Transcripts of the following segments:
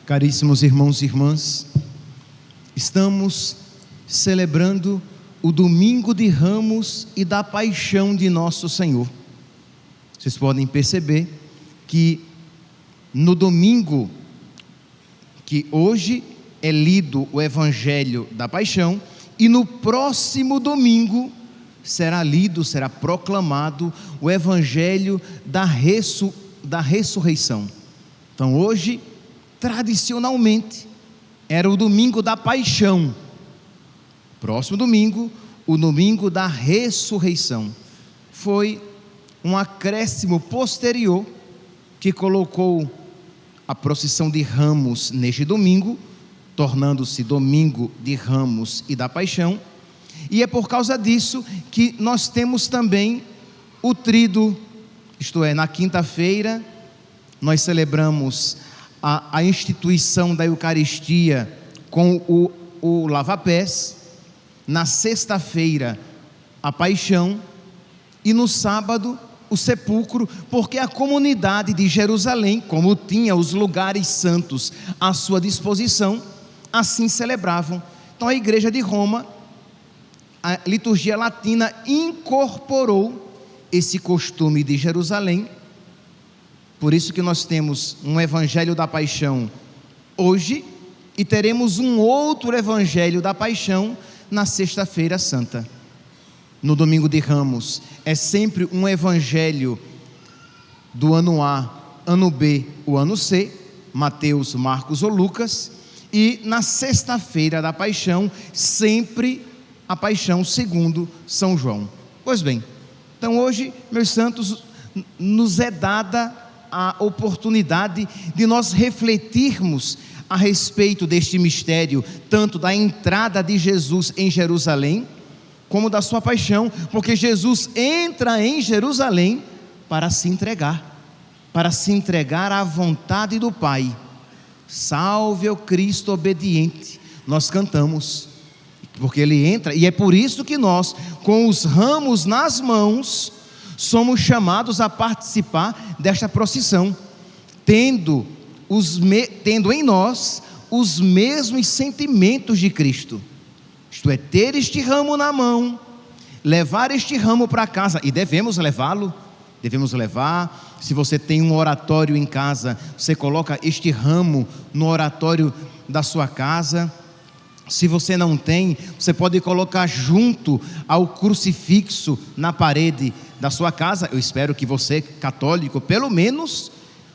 Caríssimos irmãos e irmãs, estamos celebrando o Domingo de Ramos e da Paixão de Nosso Senhor. Vocês podem perceber que no domingo, que hoje é lido o Evangelho da Paixão, e no próximo domingo será proclamado o Evangelho da ressurreição. Então hoje, tradicionalmente, era o domingo da Paixão. Próximo domingo, o domingo da ressurreição. Foi um acréscimo posterior que colocou a procissão de Ramos neste domingo, tornando-se domingo de Ramos e da Paixão. E é por causa disso que nós temos também o tríduo, isto é, na quinta-feira nós celebramos a instituição da Eucaristia com o lava-pés, na sexta-feira a Paixão e no sábado o sepulcro, porque a comunidade de Jerusalém, como tinha os lugares santos à sua disposição, assim celebravam. Então a Igreja de Roma, a liturgia latina, incorporou esse costume de Jerusalém. Por isso que nós temos um Evangelho da Paixão hoje e teremos um outro Evangelho da Paixão na Sexta-feira Santa. No Domingo de Ramos é sempre um Evangelho do ano A, ano B, o ano C, Mateus, Marcos ou Lucas, e na Sexta-feira da Paixão, sempre a Paixão segundo São João. Pois bem, então hoje, meus santos, nos é dada a oportunidade de nós refletirmos a respeito deste mistério, tanto da entrada de Jesus em Jerusalém, como da sua paixão, porque Jesus entra em Jerusalém para se entregar à vontade do Pai. Salve o Cristo obediente, nós cantamos, porque Ele entra, e é por isso que nós, com os ramos nas mãos, somos chamados a participar desta procissão, tendo em nós os mesmos sentimentos de Cristo, isto é, ter este ramo na mão, levar este ramo para casa, e devemos levar. Se você tem um oratório em casa, você coloca este ramo no oratório da sua casa. Se você não tem, você pode colocar junto ao crucifixo na parede da sua casa. Eu espero que você, católico, pelo menos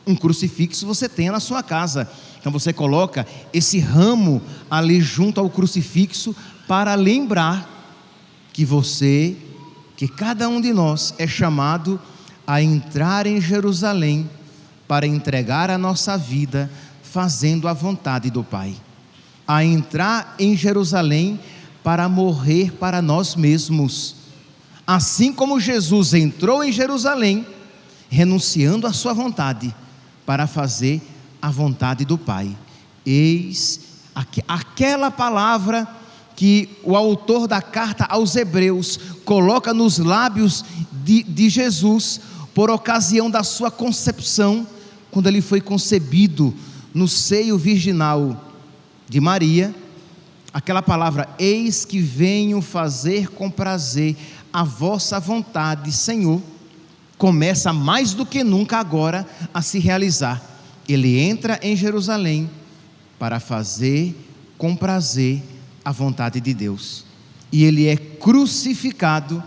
um crucifixo você tenha na sua casa. Então você coloca esse ramo ali junto ao crucifixo para lembrar que cada um de nós é chamado a entrar em Jerusalém para entregar a nossa vida fazendo a vontade do Pai. A entrar em Jerusalém para morrer para nós mesmos, assim como Jesus entrou em Jerusalém, renunciando à sua vontade, para fazer a vontade do Pai. Eis aquela palavra que o autor da carta aos Hebreus coloca nos lábios de Jesus, por ocasião da sua concepção, quando ele foi concebido no seio virginal de Maria, aquela palavra: eis que venho fazer com prazer a vossa vontade, Senhor, começa mais do que nunca agora a se realizar. Ele entra em Jerusalém para fazer com prazer a vontade de Deus, e ele é crucificado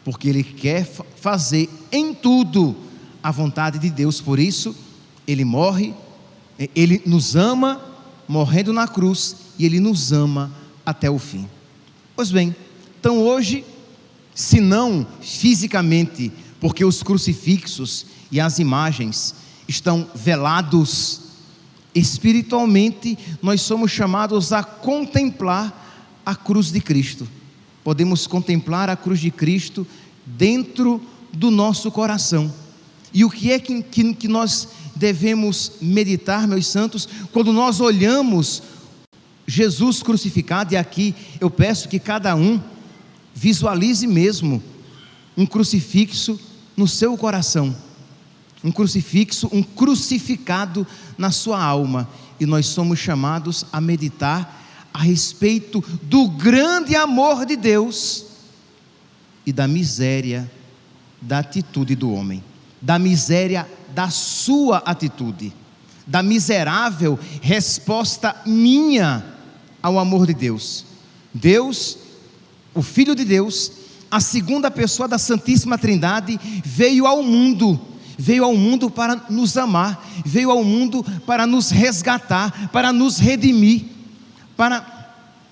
porque ele quer fazer em tudo a vontade de Deus. Por isso ele morre, ele nos ama morrendo na cruz, e ele nos ama até o fim. Pois bem, então hoje, se não fisicamente, porque os crucifixos e as imagens estão velados, espiritualmente nós somos chamados a contemplar a cruz de Cristo. Podemos contemplar a cruz de Cristo dentro do nosso coração. E o que é que nós devemos meditar, meus santos, quando nós olhamos Jesus crucificado? E aqui eu peço que cada um visualize mesmo um crucifixo no seu coração, um crucifixo, um crucificado na sua alma, e nós somos chamados a meditar a respeito do grande amor de Deus e da miséria da atitude do homem, da miséria da sua atitude, da miserável resposta minha ao amor de Deus. Deus, o Filho de Deus, a segunda pessoa da Santíssima Trindade, veio ao mundo para nos amar, veio ao mundo para nos resgatar, para nos redimir, para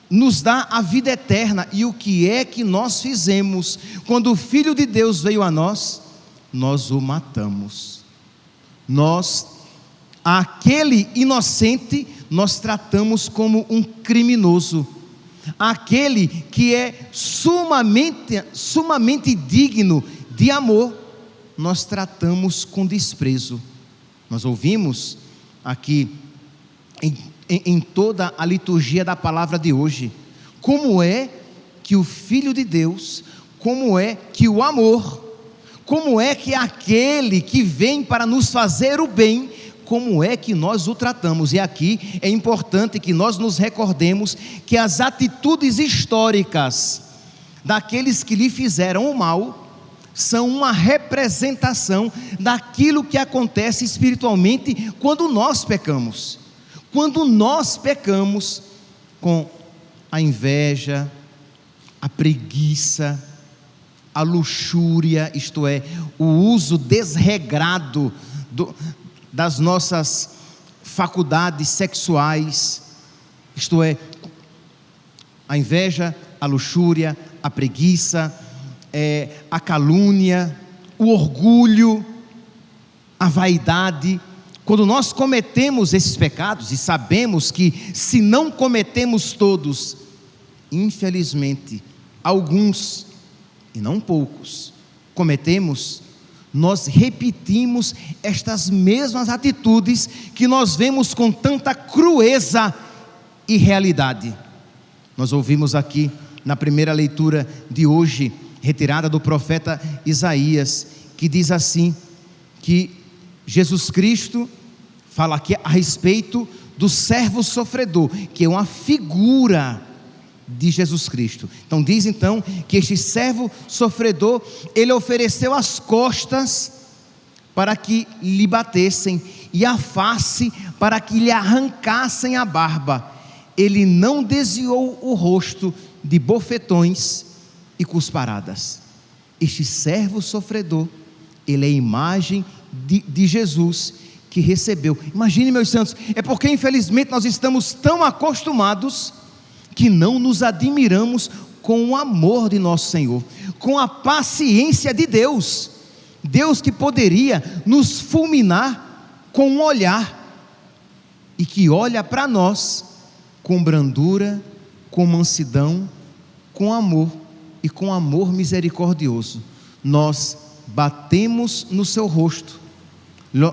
nos dar a vida eterna. E o que é que nós fizemos quando o Filho de Deus veio a nós? Nós o matamos. Aquele inocente, nós tratamos como um criminoso. Aquele que é sumamente digno de amor, nós tratamos com desprezo. Nós ouvimos aqui em toda a liturgia da palavra de hoje, como é que o Filho de Deus, como é que o amor, como é que aquele que vem para nos fazer o bem, como é que nós o tratamos. E aqui é importante que nós nos recordemos que as atitudes históricas daqueles que lhe fizeram o mal são uma representação daquilo que acontece espiritualmente quando nós pecamos. Quando nós pecamos com a inveja, a preguiça, a luxúria, isto é, o uso desregrado das nossas faculdades sexuais, isto é, a inveja, a luxúria, a preguiça, a calúnia, o orgulho, a vaidade. Quando nós cometemos esses pecados, e sabemos que se não cometemos todos, infelizmente, alguns, e não poucos, cometemos, nós repetimos estas mesmas atitudes que nós vemos com tanta crueza e realidade. Nós ouvimos aqui na primeira leitura de hoje, retirada do profeta Isaías, que diz assim, que Jesus Cristo fala aqui a respeito do servo sofredor, que é uma figura de Jesus Cristo. Então diz então que este servo sofredor, ele ofereceu as costas para que lhe batessem, e a face para que lhe arrancassem a barba. Ele não desviou o rosto de bofetões e cusparadas. Este servo sofredor, ele é a imagem de Jesus que recebeu. Imagine, meus santos, é porque infelizmente nós estamos tão acostumados que não nos admiramos com o amor de nosso Senhor, com a paciência de Deus. Deus que poderia nos fulminar com um olhar, e que olha para nós com brandura, com mansidão, com amor, e com amor misericordioso. Nós batemos no seu rosto,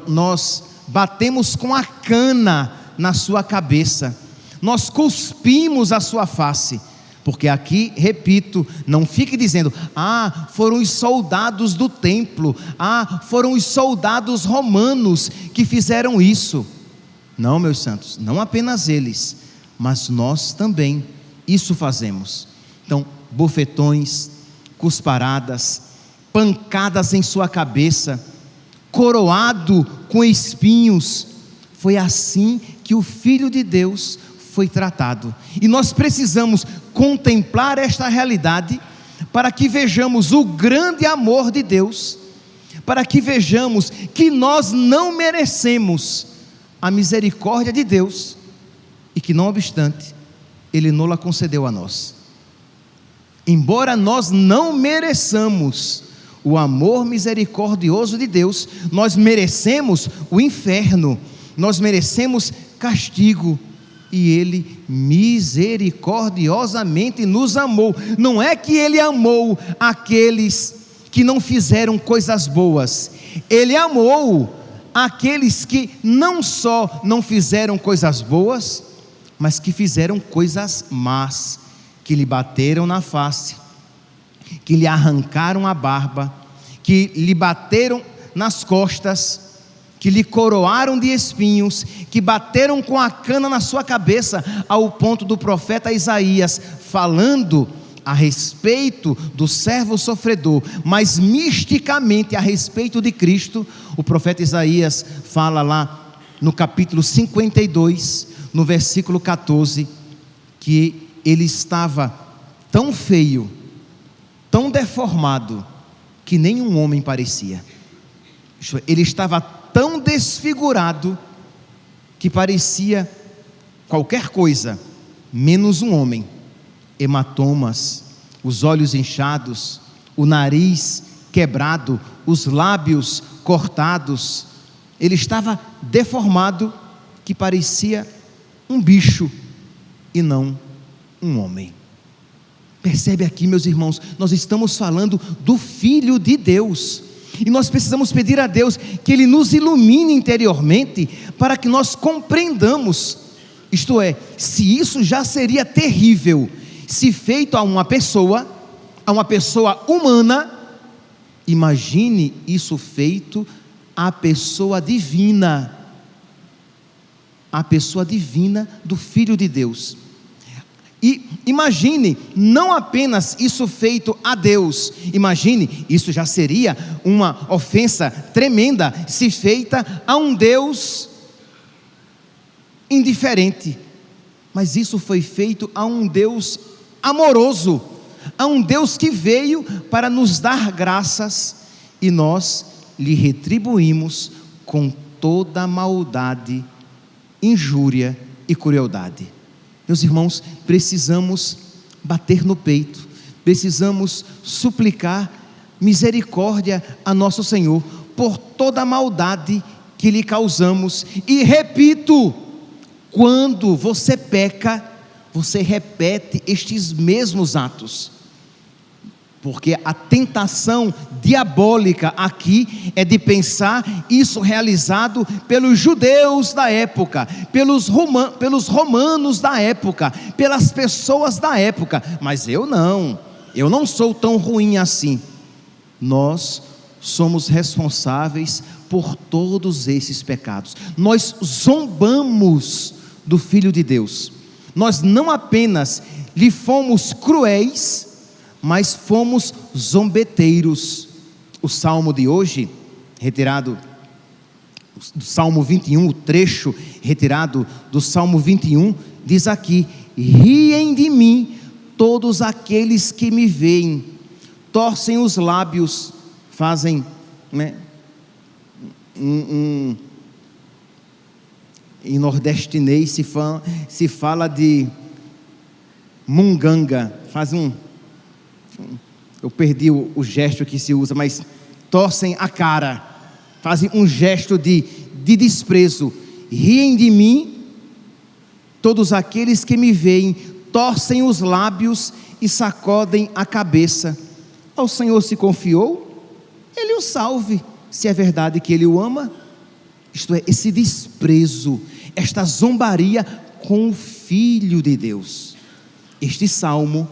nós batemos com a cana na sua cabeça, nós cuspimos a sua face, porque aqui, repito, não fique dizendo, foram os soldados do templo, foram os soldados romanos que fizeram isso. Não, meus santos, não apenas eles, mas nós também isso fazemos. Então, bofetões, cusparadas, pancadas em sua cabeça, coroado com espinhos. Foi assim que o Filho de Deus foi tratado, e nós precisamos contemplar esta realidade para que vejamos o grande amor de Deus, para que vejamos que nós não merecemos a misericórdia de Deus, e que não obstante, Ele não-la concedeu a nós. Embora nós não mereçamos o amor misericordioso de Deus, nós merecemos o inferno, nós merecemos castigo, e Ele misericordiosamente nos amou. Não é que Ele amou aqueles que não fizeram coisas boas, Ele amou aqueles que não só não fizeram coisas boas, mas que fizeram coisas más, que lhe bateram na face, que lhe arrancaram a barba, que lhe bateram nas costas, que lhe coroaram de espinhos, que bateram com a cana na sua cabeça, ao ponto do profeta Isaías, falando a respeito do servo sofredor, mas misticamente a respeito de Cristo, o profeta Isaías fala lá no capítulo 52, no versículo 14, que ele estava tão feio, tão deformado, que nenhum homem parecia. Ele estava tão desfigurado, que parecia qualquer coisa, menos um homem. Hematomas, os olhos inchados, o nariz quebrado, os lábios cortados. Ele estava deformado, que parecia um bicho e não um homem. Percebe aqui, meus irmãos, nós estamos falando do Filho de Deus, e nós precisamos pedir a Deus que Ele nos ilumine interiormente, para que nós compreendamos, isto é, se isso já seria terrível, se feito a uma pessoa humana, imagine isso feito à pessoa divina do Filho de Deus. E imagine, não apenas isso feito a Deus, imagine, isso já seria uma ofensa tremenda, se feita a um Deus indiferente, mas isso foi feito a um Deus amoroso, a um Deus que veio para nos dar graças, e nós lhe retribuímos com toda a maldade, injúria e crueldade. Meus irmãos, precisamos bater no peito, precisamos suplicar misericórdia a nosso Senhor, por toda a maldade que lhe causamos. E repito, quando você peca, você repete estes mesmos atos, porque a tentação diabólica aqui é de pensar isso realizado pelos judeus da época, pelos romanos da época, pelas pessoas da época, mas eu não sou tão ruim assim. Nós somos responsáveis por todos esses pecados. Nós zombamos do Filho de Deus. Nós não apenas lhe fomos cruéis, mas fomos zombeteiros. O salmo de hoje, retirado do Salmo 21, o trecho retirado do Salmo 21, diz aqui: riem de mim todos aqueles que me veem, torcem os lábios, fazem, em nordestinês se fala de munganga, faz eu perdi o gesto que se usa, mas torcem a cara, fazem um gesto de desprezo. Riem de mim todos aqueles que me veem, torcem os lábios e sacodem a cabeça. Ao Senhor se confiou, Ele o salve, se é verdade que Ele o ama. Isto é, esse desprezo, esta zombaria com o Filho de Deus. Este salmo,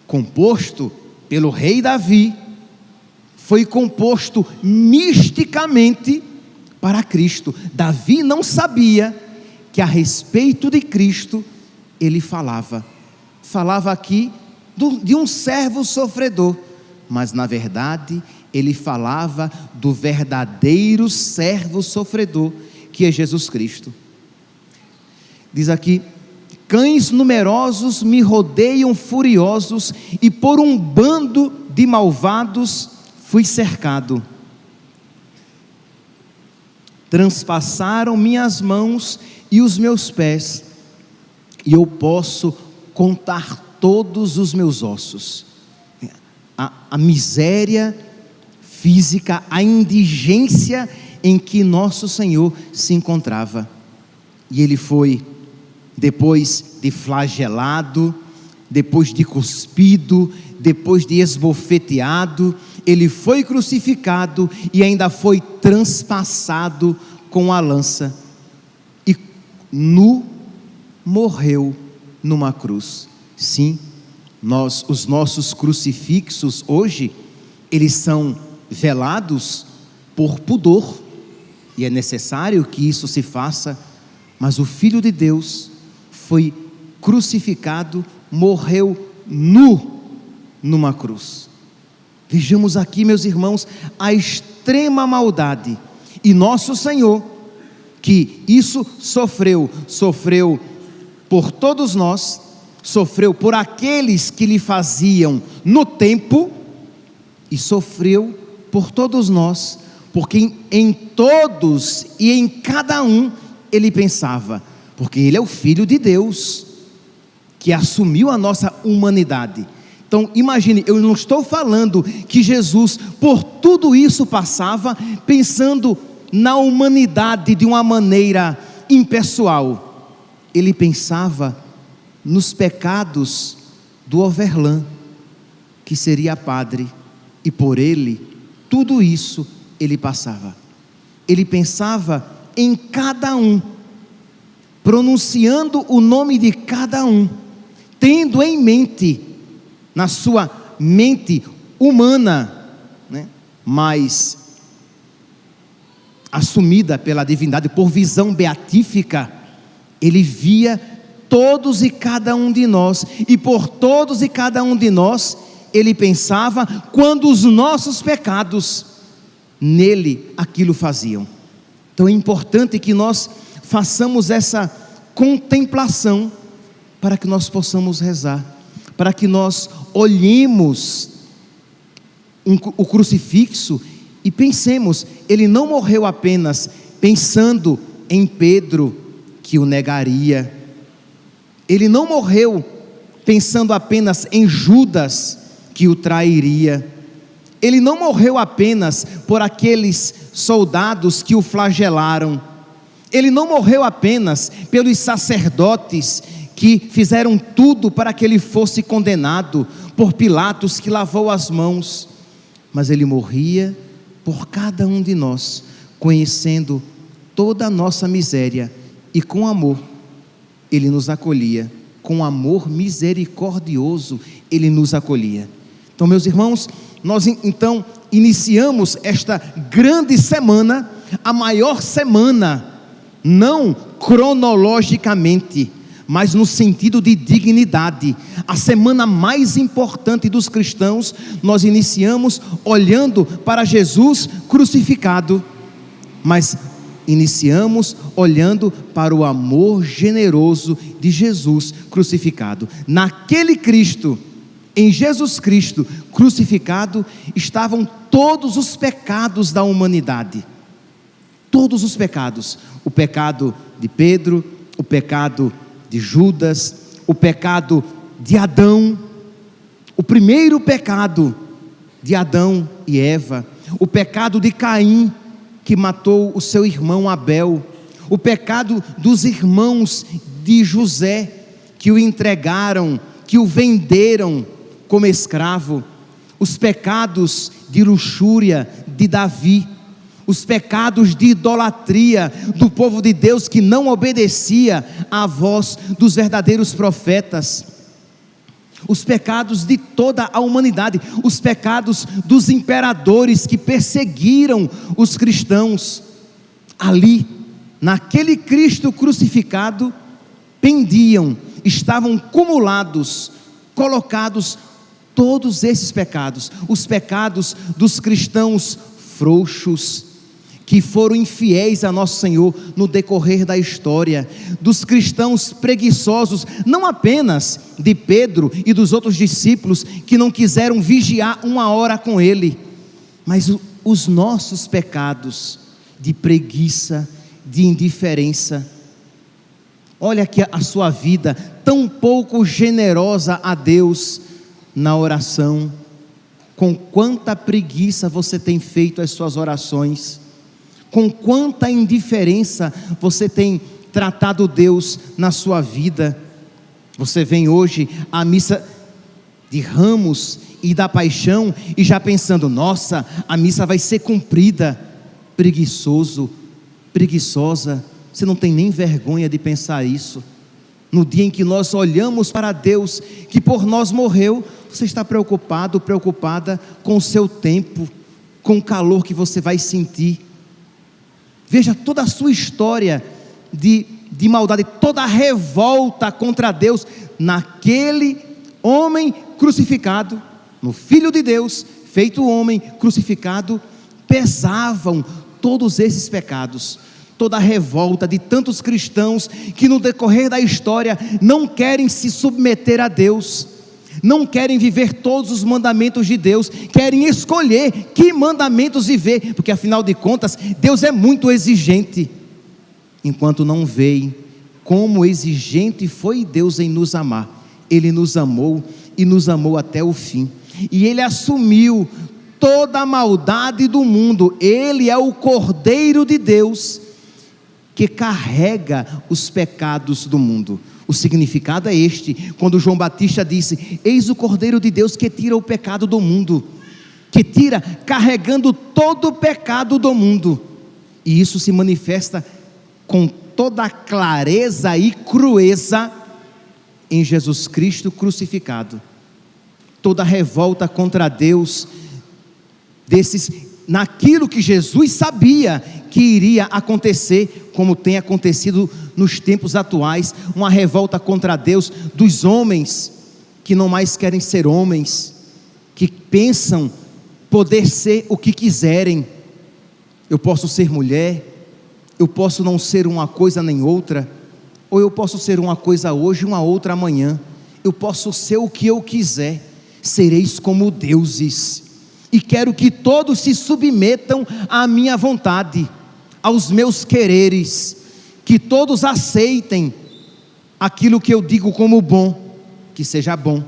composto pelo rei Davi, foi composto misticamente para Cristo. Davi não sabia que a respeito de Cristo ele falava aqui de um servo sofredor, mas na verdade ele falava do verdadeiro servo sofredor, que é Jesus Cristo. Diz aqui: cães numerosos me rodeiam furiosos, e por um bando de malvados fui cercado. Transpassaram minhas mãos e os meus pés, e eu posso contar todos os meus ossos. A miséria física, a indigência em que nosso Senhor se encontrava. E Ele foi, depois de flagelado, depois de cuspido, depois de esbofeteado, Ele foi crucificado e ainda foi transpassado com a lança, e nu morreu numa cruz. Sim, os nossos crucifixos hoje, eles são velados por pudor, e é necessário que isso se faça, mas o Filho de Deus foi crucificado, morreu nu numa cruz. Vejamos aqui, meus irmãos, a extrema maldade. E nosso Senhor, que isso sofreu por todos nós, sofreu por aqueles que lhe faziam no tempo, e sofreu por todos nós, porque em todos e em cada um ele pensava, porque ele é o Filho de Deus, que assumiu a nossa humanidade. Então imagine, eu não estou falando que Jesus por tudo isso passava pensando na humanidade de uma maneira impessoal. Ele pensava nos pecados do Overlan, que seria padre, e por ele, tudo isso ele passava. Ele pensava em cada um, pronunciando o nome de cada um, tendo em mente, na sua mente humana, né, mas assumida pela divindade, por visão beatífica, ele via todos e cada um de nós, e por todos e cada um de nós, ele pensava quando os nossos pecados nele aquilo faziam. Então é importante que nós façamos essa contemplação, para que nós possamos rezar, para que nós olhemos o crucifixo e pensemos, ele não morreu apenas pensando em Pedro que o negaria, ele não morreu pensando apenas em Judas que o trairia, ele não morreu apenas por aqueles soldados que o flagelaram, ele não morreu apenas pelos sacerdotes que fizeram tudo para que ele fosse condenado, por Pilatos que lavou as mãos, mas ele morria por cada um de nós, conhecendo toda a nossa miséria, e com amor ele nos acolhia, com amor misericordioso ele nos acolhia. Então, meus irmãos, nós então iniciamos esta grande semana, a maior semana, não cronologicamente, mas no sentido de dignidade, a semana mais importante dos cristãos. Nós iniciamos olhando para Jesus crucificado, mas iniciamos olhando para o amor generoso de Jesus crucificado. Naquele Cristo, em Jesus Cristo crucificado, estavam todos os pecados da humanidade, todos os pecados, o pecado de Pedro, o pecado de Judas, o pecado de Adão, o primeiro pecado de Adão e Eva, o pecado de Caim, que matou o seu irmão Abel, o pecado dos irmãos de José, que o entregaram, que o venderam como escravo, os pecados de luxúria de Davi, os pecados de idolatria do povo de Deus que não obedecia à voz dos verdadeiros profetas, os pecados de toda a humanidade, os pecados dos imperadores que perseguiram os cristãos. Ali, naquele Cristo crucificado, pendiam, estavam cumulados, colocados todos esses pecados, os pecados dos cristãos frouxos, que foram infiéis a nosso Senhor no decorrer da história, dos cristãos preguiçosos, não apenas de Pedro e dos outros discípulos que não quiseram vigiar uma hora com ele, mas os nossos pecados de preguiça, de indiferença. Olha aqui a sua vida, tão pouco generosa a Deus na oração, com quanta preguiça você tem feito as suas orações, com quanta indiferença você tem tratado Deus na sua vida. Você vem hoje à missa de Ramos e da Paixão e já pensando, nossa, a missa vai ser cumprida. Preguiçoso, preguiçosa, você não tem nem vergonha de pensar isso. No dia em que nós olhamos para Deus, que por nós morreu, você está preocupado, preocupada com o seu tempo, com o calor que você vai sentir. Veja toda a sua história de maldade, toda a revolta contra Deus, naquele homem crucificado, no Filho de Deus, feito homem, crucificado, pesavam todos esses pecados. Toda a revolta de tantos cristãos que no decorrer da história não querem se submeter a Deus, não querem viver todos os mandamentos de Deus, querem escolher que mandamentos viver, porque afinal de contas Deus é muito exigente, enquanto não veem como exigente foi Deus em nos amar. Ele nos amou e nos amou até o fim, e Ele assumiu toda a maldade do mundo. Ele é o Cordeiro de Deus que carrega os pecados do mundo. O significado é este, quando João Batista disse: eis o Cordeiro de Deus que tira o pecado do mundo, que tira carregando todo o pecado do mundo. E isso se manifesta com toda a clareza e crueza em Jesus Cristo crucificado. Toda a revolta contra Deus, naquilo que Jesus sabia que iria acontecer, como tem acontecido nos tempos atuais, uma revolta contra Deus dos homens que não mais querem ser homens, que pensam poder ser o que quiserem. Eu posso ser mulher, eu posso não ser uma coisa nem outra, ou eu posso ser uma coisa hoje e uma outra amanhã. Eu posso ser o que eu quiser. Sereis como deuses, e quero que todos se submetam à minha vontade, aos meus quereres, que todos aceitem aquilo que eu digo como bom, que seja bom,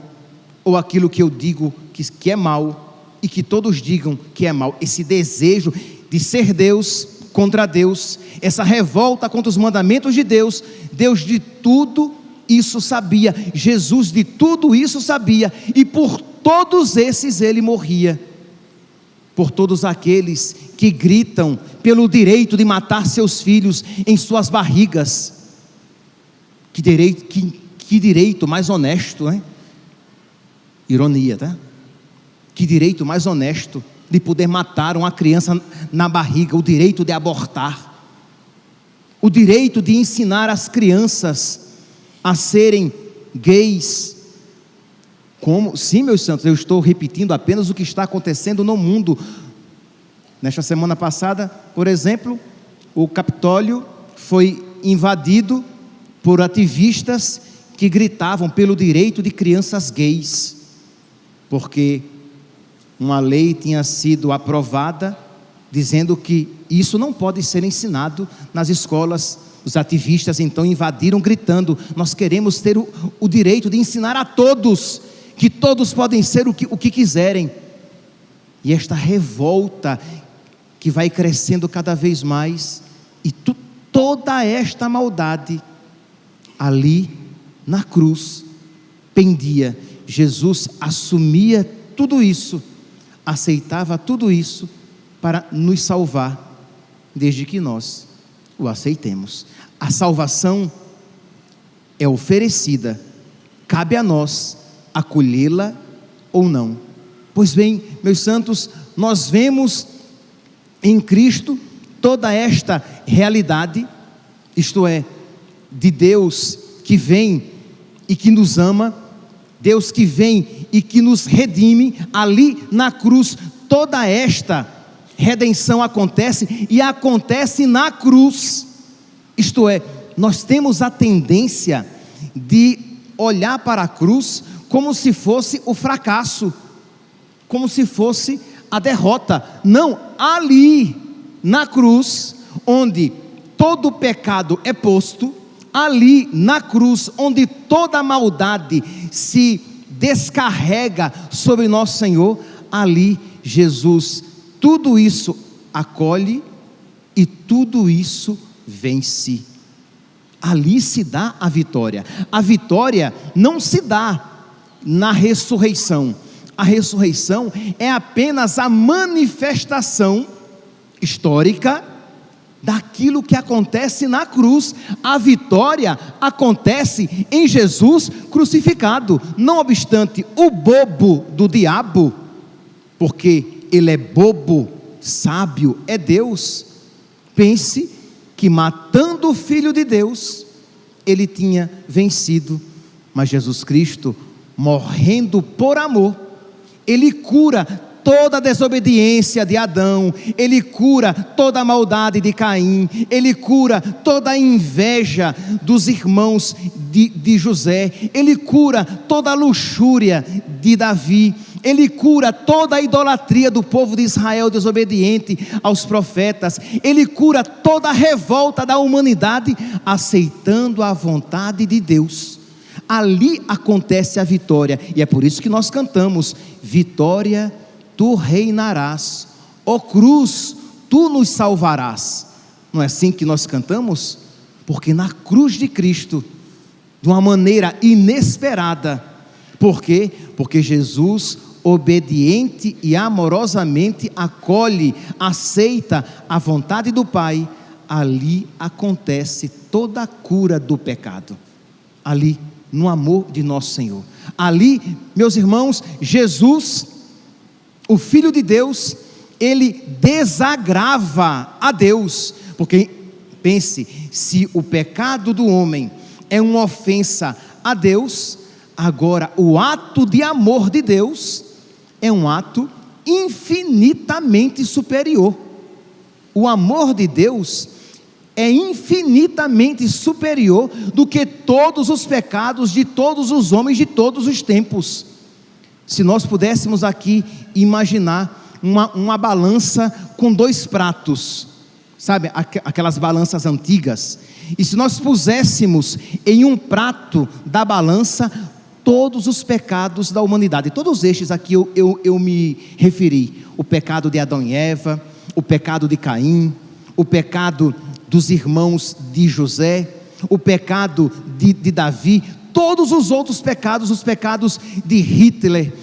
ou aquilo que eu digo que é mal, e que todos digam que é mal. Esse desejo de ser Deus contra Deus, essa revolta contra os mandamentos de Deus. Deus de tudo isso sabia, Jesus de tudo isso sabia, e por todos esses Ele morria. Por todos aqueles que gritam pelo direito de matar seus filhos em suas barrigas. Que direito mais honesto, né? Ironia, tá? Que direito mais honesto de poder matar uma criança na barriga, o direito de abortar, o direito de ensinar as crianças a serem gays. Como? Sim, meus santos, eu estou repetindo apenas o que está acontecendo no mundo. Nesta semana passada, por exemplo, o Capitólio foi invadido por ativistas que gritavam pelo direito de crianças gays, porque uma lei tinha sido aprovada dizendo que isso não pode ser ensinado nas escolas. Os ativistas então invadiram gritando: nós queremos ter o direito de ensinar a todos, que todos podem ser o que quiserem. E esta revolta que vai crescendo cada vez mais, e toda esta maldade ali na cruz pendia. Jesus assumia tudo isso, aceitava tudo isso para nos salvar, desde que nós o aceitemos. A salvação é oferecida, cabe a nós acolhê-la ou não. Pois bem, meus santos, nós vemos em Cristo toda esta realidade, isto é, de Deus que vem e que nos ama, Deus que vem e que nos redime. Ali na cruz toda esta redenção acontece, e acontece na cruz. Isto é, nós temos a tendência de olhar para a cruz como se fosse o fracasso, como se fosse a derrota. Não, ali na cruz, onde todo pecado é posto, ali na cruz, onde toda maldade se descarrega sobre nosso Senhor, ali Jesus tudo isso acolhe e tudo isso vence. Ali se dá a vitória. A vitória não se dá na ressurreição. A ressurreição é apenas a manifestação histórica daquilo que acontece na cruz. A vitória acontece em Jesus crucificado. Não obstante, o bobo do diabo, porque ele é bobo, sábio é Deus, pense que matando o Filho de Deus, ele tinha vencido. Mas Jesus Cristo, morrendo por amor, ele cura toda a desobediência de Adão, ele cura toda a maldade de Caim, ele cura toda a inveja dos irmãos de José, ele cura toda a luxúria de Davi, ele cura toda a idolatria do povo de Israel desobediente aos profetas, ele cura toda a revolta da humanidade, aceitando a vontade de Deus. Ali acontece a vitória, e é por isso que nós cantamos: vitória, tu reinarás, ó cruz, tu nos salvarás. Não é assim que nós cantamos? Porque na cruz de Cristo, de uma maneira inesperada, por quê? Porque Jesus, obediente e amorosamente, acolhe, aceita a vontade do Pai. Ali acontece toda a cura do pecado, ali no amor de nosso Senhor. Ali, meus irmãos, Jesus, o Filho de Deus, ele desagrava a Deus, porque pense, se o pecado do homem é uma ofensa a Deus, agora o ato de amor de Deus é um ato infinitamente superior. O amor de Deus é infinitamente superior do que todos os pecados de todos os homens de todos os tempos. Se nós pudéssemos aqui imaginar uma balança com dois pratos, sabe, aquelas balanças antigas, e se nós puséssemos em um prato da balança todos os pecados da humanidade, todos estes aqui eu me referi: o pecado de Adão e Eva, o pecado de Caim, o pecado dos irmãos de José, o pecado de Davi, todos os outros pecados, os pecados de Hitler,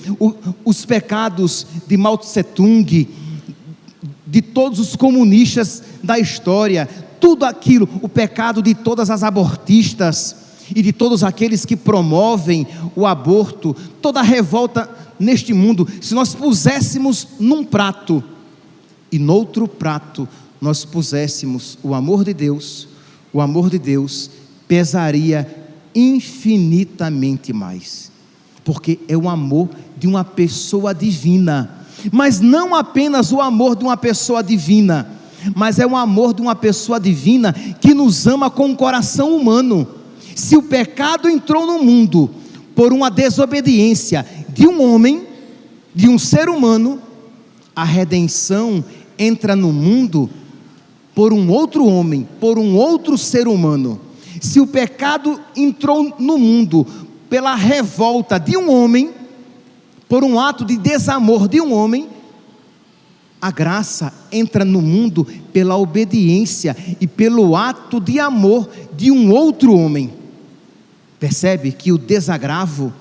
os pecados de Mao Tse Tung, de todos os comunistas da história, tudo aquilo, o pecado de todas as abortistas e de todos aqueles que promovem o aborto, toda a revolta neste mundo, se nós puséssemos num prato e noutro prato nós puséssemos o amor de Deus pesaria infinitamente mais, porque é o amor de uma pessoa divina, mas não apenas o amor de uma pessoa divina, mas é o amor de uma pessoa divina que nos ama com um coração humano. Se o pecado entrou no mundo por uma desobediência de um homem, de um ser humano, a redenção entra no mundo por um outro homem, por um outro ser humano. Se o pecado entrou no mundo pela revolta de um homem, por um ato de desamor de um homem, a graça entra no mundo pela obediência e pelo ato de amor de um outro homem. Percebe que o desagravo,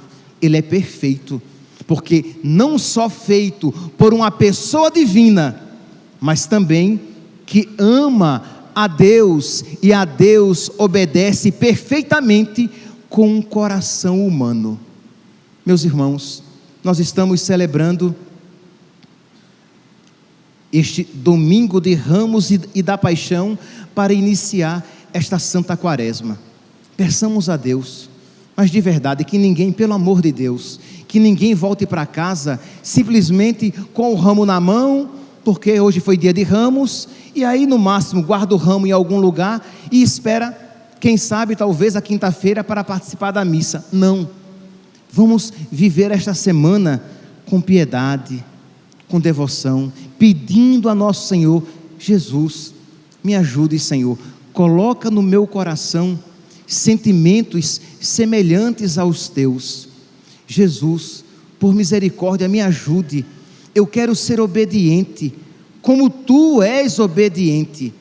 ele é perfeito, porque não só feito por uma pessoa divina, mas também que ama a Deus e a Deus obedece perfeitamente com um coração humano. Meus irmãos, nós estamos celebrando este domingo de Ramos e da Paixão para iniciar esta Santa Quaresma. Peçamos a Deus, mas de verdade, que ninguém, pelo amor de Deus, que ninguém volte para casa simplesmente com o ramo na mão, porque hoje foi dia de Ramos, e aí no máximo guarda o ramo em algum lugar e espera, quem sabe, talvez a quinta-feira para participar da missa. Não, vamos viver esta semana com piedade, com devoção, pedindo a nosso Senhor: Jesus, me ajude, Senhor, coloca no meu coração sentimentos semelhantes aos teus. Jesus, por misericórdia, me ajude, eu quero ser obediente, como tu és obediente.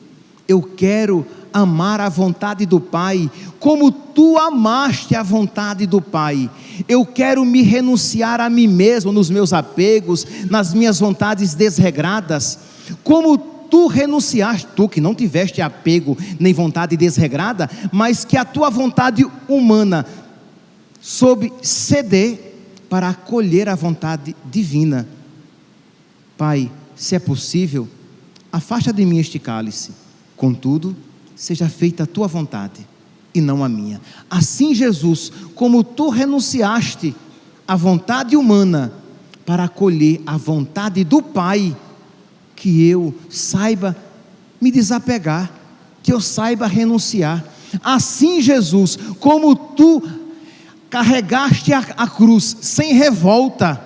Eu quero amar a vontade do Pai, como tu amaste a vontade do Pai. Eu quero me renunciar a mim mesmo, nos meus apegos, nas minhas vontades desregradas, como tu renunciaste, tu que não tiveste apego nem vontade desregrada, mas que a tua vontade humana soube ceder para acolher a vontade divina. Pai, se é possível, afasta de mim este cálice, contudo, seja feita a tua vontade e não a minha. Assim, Jesus, como tu renunciaste à vontade humana para acolher a vontade do Pai, que eu saiba me desapegar, que eu saiba renunciar. Assim, Jesus, como tu carregaste a cruz sem revolta,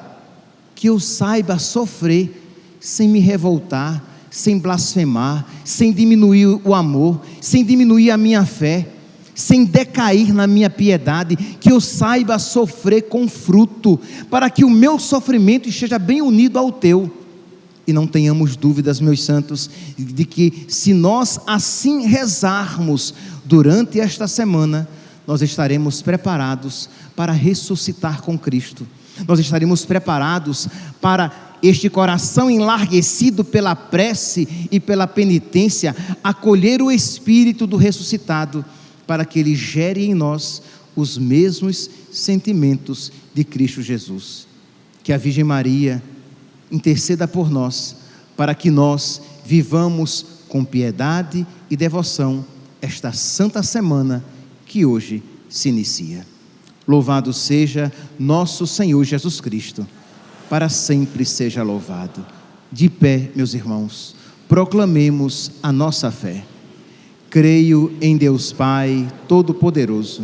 que eu saiba sofrer sem me revoltar, sem blasfemar, sem diminuir o amor, sem diminuir a minha fé, sem decair na minha piedade, que eu saiba sofrer com fruto, para que o meu sofrimento esteja bem unido ao teu. E não tenhamos dúvidas, meus santos, de que se nós assim rezarmos durante esta semana, nós estaremos preparados para ressuscitar com Cristo. Nós estaremos preparados para este coração enlarguecido pela prece e pela penitência, acolher o Espírito do ressuscitado, para que ele gere em nós os mesmos sentimentos de Cristo Jesus. Que a Virgem Maria interceda por nós, para que nós vivamos com piedade e devoção esta santa semana que hoje se inicia. Louvado seja nosso Senhor Jesus Cristo, para sempre seja louvado. De pé, meus irmãos, proclamemos a nossa fé. Creio em Deus Pai Todo-Poderoso,